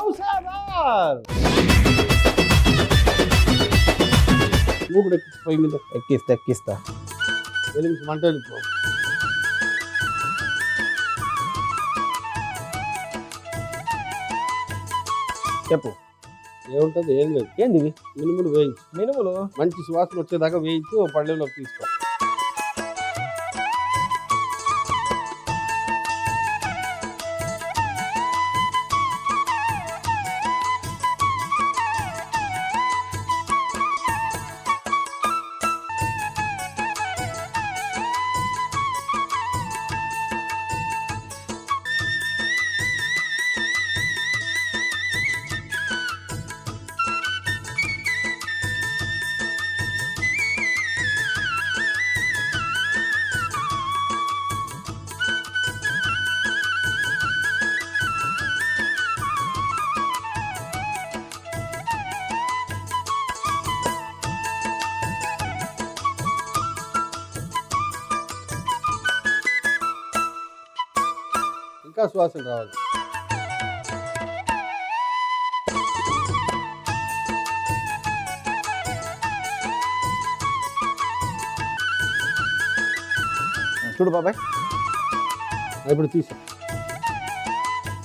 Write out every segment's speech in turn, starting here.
కౌసార్ నువ్వు కూడా ఎక్కించిపోయి మీద ఎక్కిస్తా వెలిగించి మంట వెళ్ళిపో. చెప్పు. ఏముంటుంది? ఏం లేదు. ఏంది ఇవి? మినుములు వేయించు. మినుములు మంచి సువాసన వచ్చేదాకా వేయించి ఓ పళ్ళెంలోకి తీసుకో. ఇంకా సువాసన రావాలి. చూడు బాబాయ్, ఇప్పుడు తీసు.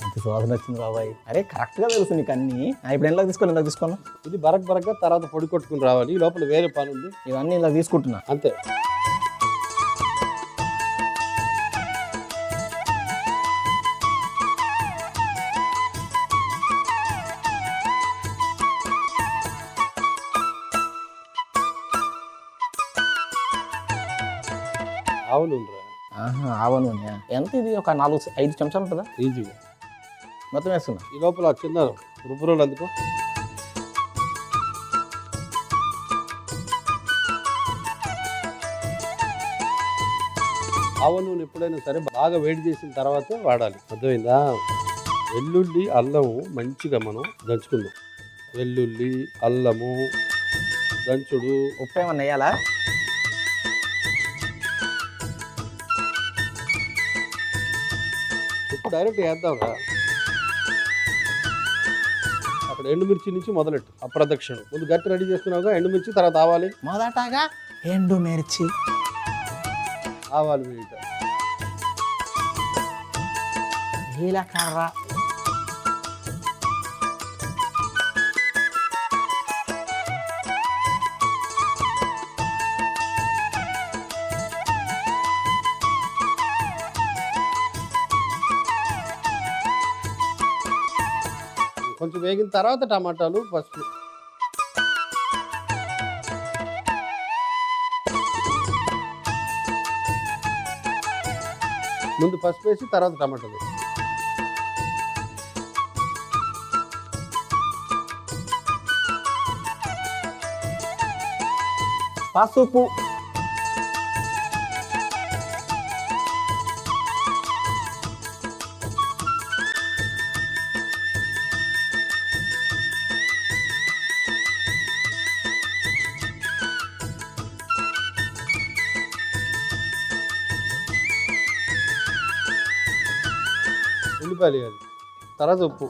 ఎంత సువాసన వచ్చింది బాబాయ్. అరే కరెక్ట్గా తెలుసు నీకు అన్నీ. ఇప్పుడు ఎలా తీసుకోను ఇది బరగ్గా తర్వాత పొడి కొట్టుకుని రావాలి. ఈ లోపల వేరే పని ఉంది. ఇవన్నీ ఇలా తీసుకుంటున్నా అంతే. ఆవ నూనె. ఆవ నూనె ఎంత? ఇది ఒక 4-5 చెంచాలు ఉంటుందా? ఈజీగా మొత్తం వేస్తున్నా. ఈ లోపల చిన్న రుబ్బురోలు అందుకో. ఆవ నూనె ఎప్పుడైనా సరే బాగా వేడి చేసిన తర్వాతే వాడాలి. అర్థమైందా? వెల్లుల్లి అల్లము మంచిగా మనం దంచుకుందాం. వెల్లుల్లి అల్లము దంచుడు. ఉప్పు ఏమన్నా వేయాలా? ఉప్పు డైరెక్ట్ వేద్దాం రా. అక్కడ ఎండుమిర్చి నుంచి మొదలెట్టు. అప్రదక్షిణం ముందు గట్టి రెడీ చేసుకున్నావుగా. ఎండుమిర్చి తర్వాత ఆవాలి. మొదటగా ఎండుమిర్చి, ఆవాలు వేయట, జీలకర్ర, కొంచెం వేగిన తర్వాత టమాటాలు, పసుపు. ముందు పసుపు వేసి తర్వాత టమాటాలు. పసుపు, ఉల్లిపాయలు వేయాలి. తర్వాత ఉప్పు.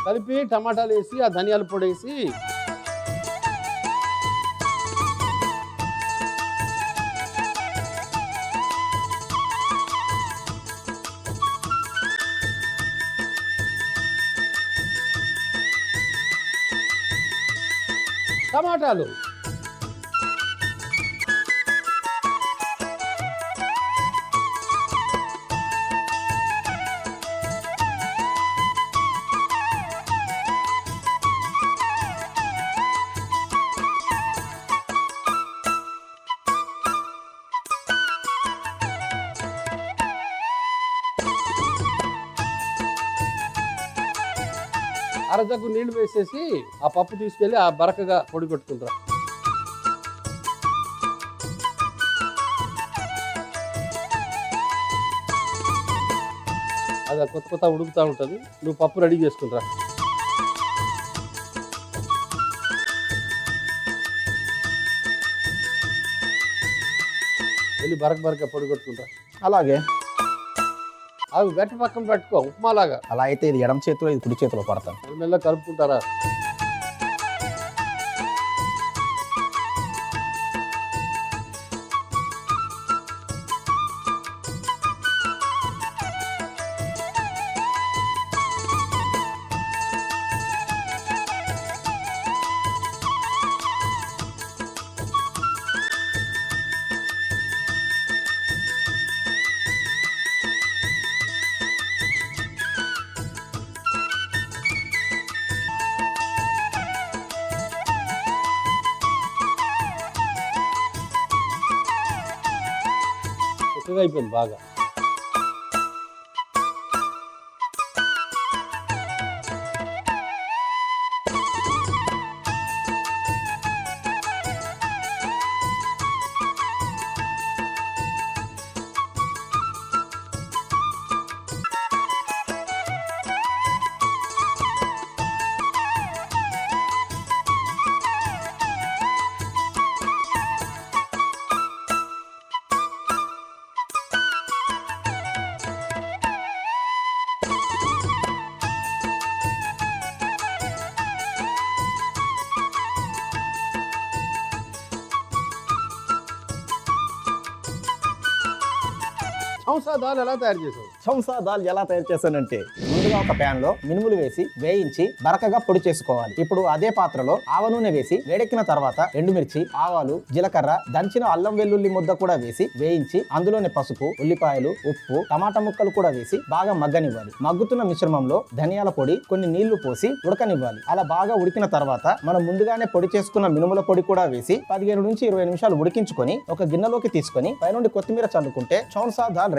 కలిపి టమాటాలు వేసి ఆ ధనియాల పొడి వేసి టమాటాలు అరజగ్గు నీళ్లు వేసేసి ఆ పప్పు తీసుకెళ్ళి ఆ బరకగా పొడి కొట్టుకుంటారా. అది కొత్త కొత్త ఉడుకుతూ ఉంటుంది. నువ్వు పప్పు రెడీ చేసుకుంటారా. వెళ్ళి బరక పొడి కొట్టుకుంటా. అలాగే అవి గట్టి పక్కన పెట్టుకో, ఉప్మాలాగా. అలా అయితే ఇది ఎడమ చేతిలో, ఇది కుడి చేతిలో పడతాను. మెల్ల కలుపుకుంటారా. చక్కగా అయిపోయింది బాగా. చౌసా దాల్ ఎలా తయారు చేసావు? చౌసా దాల్ ఎలా తయారు చేశానంటే, ముందుగా ఒక ప్యాన్ లో మినుములు వేసి వేయించి బరకగా పొడి చేసుకోవాలి. ఇప్పుడు అదే పాత్రలో ఆవ నూనె వేసి వేడెక్కిన తర్వాత ఎండుమిర్చి, ఆవాలు, జీలకర్ర, దంచిన అల్లం వెల్లుల్లి ముద్ద కూడా వేసి వేయించి అందులోనే పసుపు, ఉల్లిపాయలు, ఉప్పు, టమాటా ముక్కలు కూడా వేసి బాగా మగ్గనివ్వాలి. మగ్గుతున్న మిశ్రమంలో ధనియాల పొడి, కొన్ని నీళ్లు పోసి ఉడకనివ్వాలి. అలా బాగా ఉడికిన తర్వాత మనం ముందుగానే పొడి చేసుకున్న మినుముల పొడి కూడా వేసి 15 నుంచి 20 నిమిషాలు ఉడికించుకొని ఒక గిన్నెలోకి తీసుకొని పైనుండి కొత్తిమీర చల్లుకుంటే చౌసా దాల్ రెడీ.